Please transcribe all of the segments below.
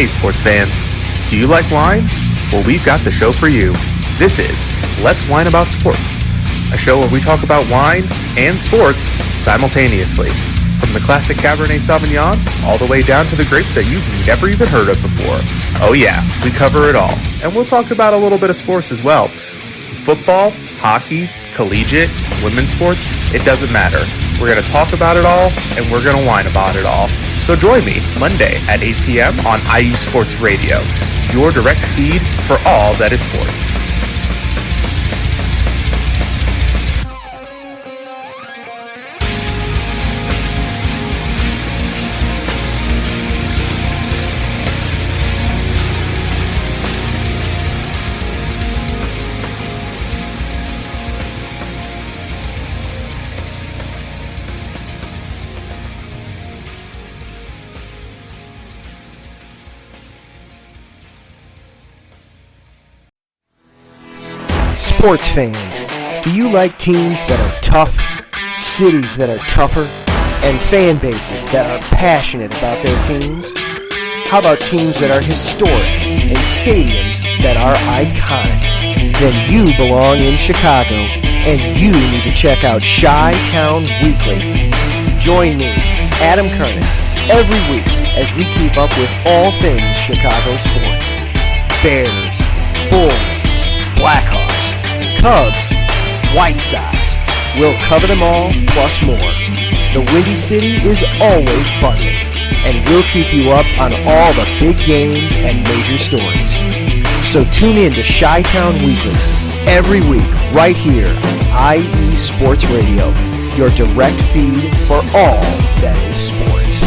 Hey sports fans, do you like wine? Well, we've got the show for you. This is Let's Wine About Sports, a show where we talk about wine and sports simultaneously. From the classic Cabernet Sauvignon all the way down to the grapes that you've never even heard of before. Oh yeah, we cover it all. And we'll talk about a little bit of sports as well. Football, hockey, collegiate, women's sports, it doesn't matter. We're going to talk about it all, and we're going to whine about it all. So join me Monday at 8 p.m. on IU Sports Radio, your direct feed for all that is sports. Sports fans, do you like teams that are tough, cities that are tougher, and fan bases that are passionate about their teams? How about teams that are historic and stadiums that are iconic? Then you belong in Chicago, and you need to check out Chi-Town Weekly. Join me, Adam Kernan, every week as we keep up with all things Chicago sports. Bears, Bulls, Blackhawks, Cubs, White Sox. We'll cover them all, plus more. The Windy City is always buzzing, and we'll keep you up on all the big games and major stories. So tune in to Chi-Town Weekly every week right here on IE Sports Radio, your direct feed for all that is sports.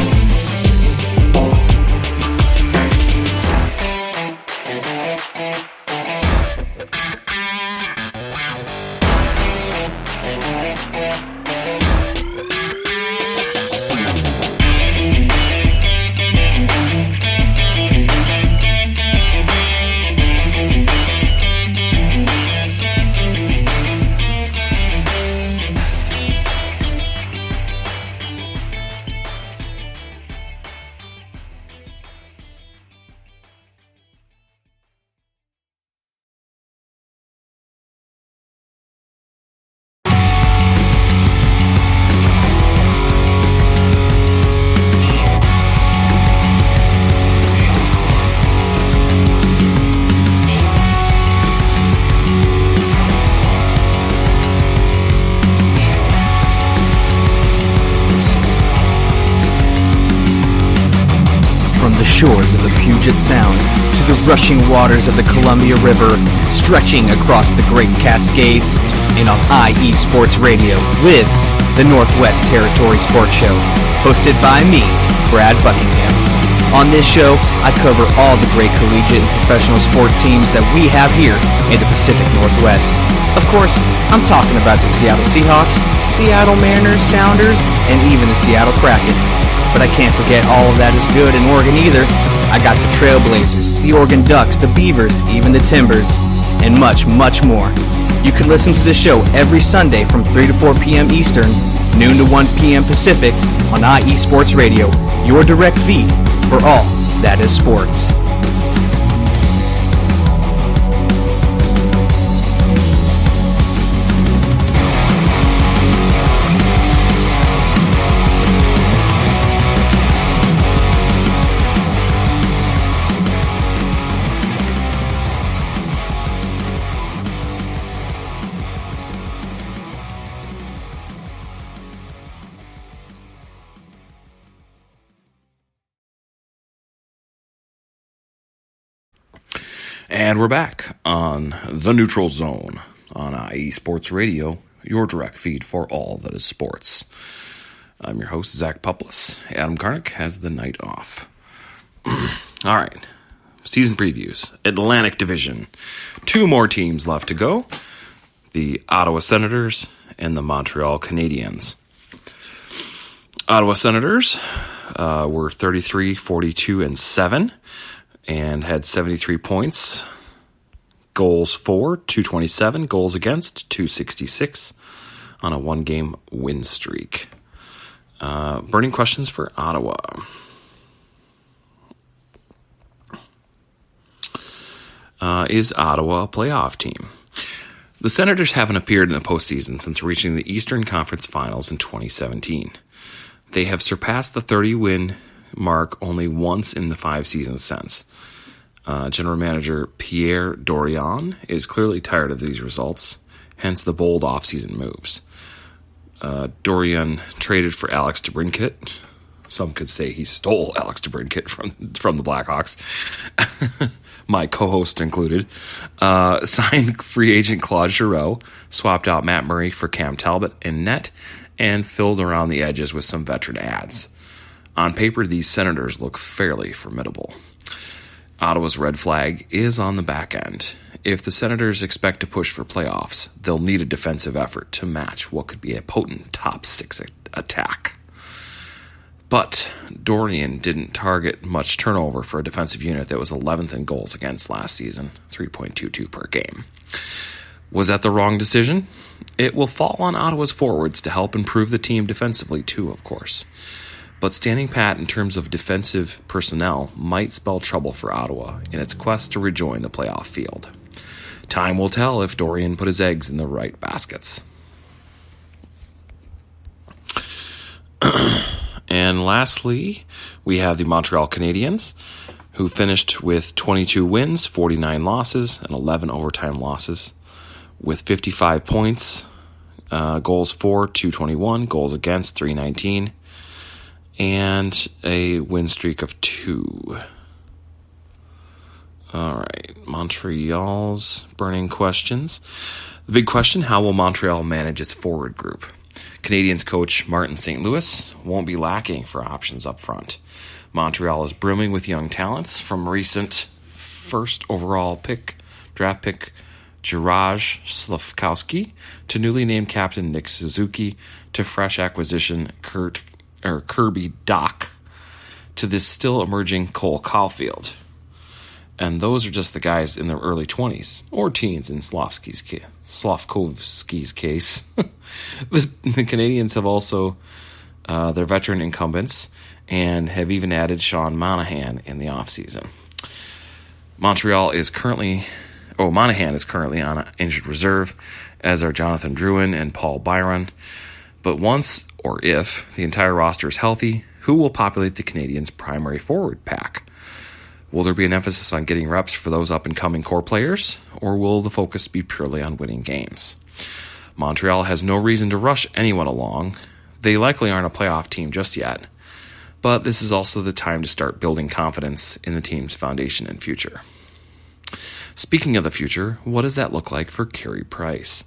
Shores of the Puget Sound to the rushing waters of the Columbia River, stretching across the Great Cascades, and on IE Sports Radio lives the Northwest Territory Sports Show, hosted by me, Brad Buckingham. On this show, I cover all the great collegiate and professional sport teams that we have here in the Pacific Northwest. Of course, I'm talking about the Seattle Seahawks, Seattle Mariners, Sounders, and even the Seattle Kraken. But I can't forget all of that is good in Oregon either. I got the Trailblazers, the Oregon Ducks, the Beavers, even the Timbers, and much, much more. You can listen to the show every Sunday from 3 to 4 p.m. Eastern, noon to 1 p.m. Pacific on IE Sports Radio, your direct feed for all that is sports. And we're back on the Neutral Zone on IE Sports Radio, your direct feed for all that is sports. I'm your host, Zach Puplis. Adam Karnick has the night off. All right, season previews. Atlantic Division. 2 more teams left to go. The Ottawa Senators and the Montreal Canadiens. Ottawa Senators were 33, 42, and 7. And had 73 points. Goals for, 227. Goals against, 266. On a 1-game win streak. Burning questions for Ottawa. Is Ottawa a playoff team? The Senators haven't appeared in the postseason since reaching the Eastern Conference Finals in 2017. They have surpassed the 30-win mark only once in the 5 seasons since. General Manager Pierre Dorion is clearly tired of these results, hence the bold offseason moves. Dorion traded for Alex DeBrincat. Some could say he stole Alex DeBrincat from the Blackhawks. My co-host included, signed free agent Claude Giroux, swapped out Matt Murray for Cam Talbot in net, and filled around the edges with some veteran adds. On paper, these Senators look fairly formidable. Ottawa's red flag is on the back end. If the Senators expect to push for playoffs, they'll need a defensive effort to match what could be a potent top 6 attack. But Dorion didn't target much turnover for a defensive unit that was 11th in goals against last season, 3.22 per game. Was that the wrong decision? It will fall on Ottawa's forwards to help improve the team defensively too, of course. But standing pat in terms of defensive personnel might spell trouble for Ottawa in its quest to rejoin the playoff field. Time will tell if Dorion put his eggs in the right baskets. And lastly, we have the Montreal Canadiens, who finished with 22 wins, 49 losses, and 11 overtime losses, with 55 points, goals for 221, goals against 319, and a win streak of 2. All right, Montreal's burning questions. The big question, how will Montreal manage its forward group? Canadiens coach Martin St. Louis won't be lacking for options up front. Montreal is brimming with young talents, from recent first overall draft pick Juraj Slafkowski to newly named captain Nick Suzuki to fresh acquisition Kirby Dach to this still emerging Cole Caulfield. And those are just the guys in their early 20s, or teens in Slafkovsky's case. The Canadiens have also their veteran incumbents and have even added Sean Monahan in the offseason. Monahan is currently on injured reserve, as are Jonathan Drouin and Paul Byron. But once, or if, the entire roster is healthy, who will populate the Canadiens' primary forward pack? Will there be an emphasis on getting reps for those up-and-coming core players, or will the focus be purely on winning games? Montreal has no reason to rush anyone along. They likely aren't a playoff team just yet, but this is also the time to start building confidence in the team's foundation and future. Speaking of the future, what does that look like for Carey Price?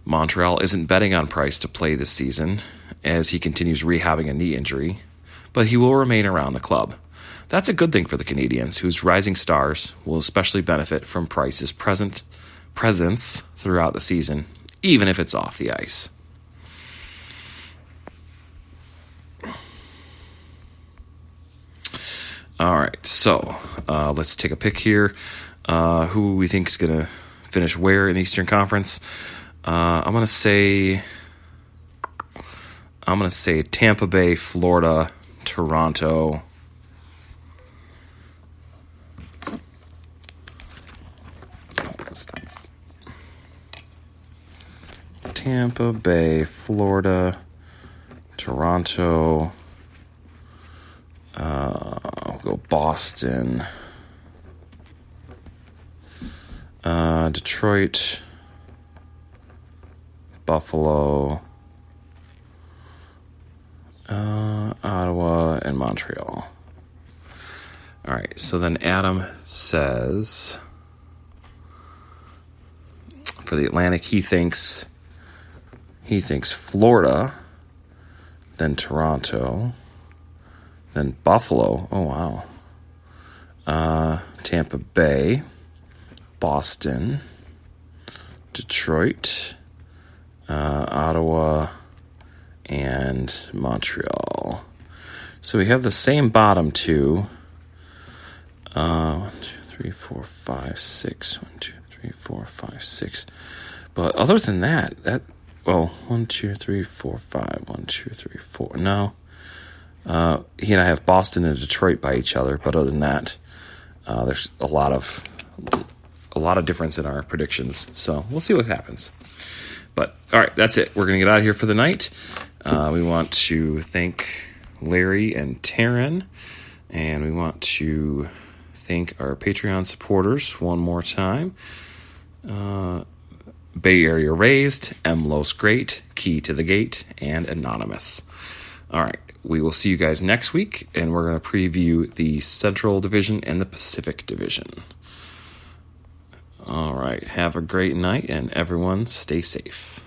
Montreal isn't betting on Price to play this season, as he continues rehabbing a knee injury, but he will remain around the club. That's a good thing for the Canadiens, whose rising stars will especially benefit from Price's presence throughout the season, even if it's off the ice. All right, so let's take a pick here. Who we think is going to finish where in the Eastern Conference? I'm going to say Tampa Bay, Florida, Toronto. Tampa Bay, Florida, Toronto, I'll go Boston, Detroit, Buffalo, Ottawa, and Montreal. All right, so then Adam says for the Atlantic, he thinks Florida, then Toronto, then Buffalo. Oh, wow. Tampa Bay, Boston, Detroit, Ottawa, and Montreal. So we have the same bottom two. 1, 2, 3, 4, 5, 6. 1, 2, 3, 4, 5, 6. But other than that, 1, 2, 3, 4, 5. 1, 2, 3, 4. No. He and I have Boston and Detroit by each other, but other than that, there's a lot of a lot of difference in our predictions. So we'll see what happens. But all right, that's it. We're going to get out of here for the night. We want to thank Larry and Taryn, and we want to thank our Patreon supporters one more time. Bay Area Raised, M. Los Great, Key to the Gate, and Anonymous. All right, we will see you guys next week, and we're going to preview the Central Division and the Pacific Division. All right, have a great night, and everyone stay safe.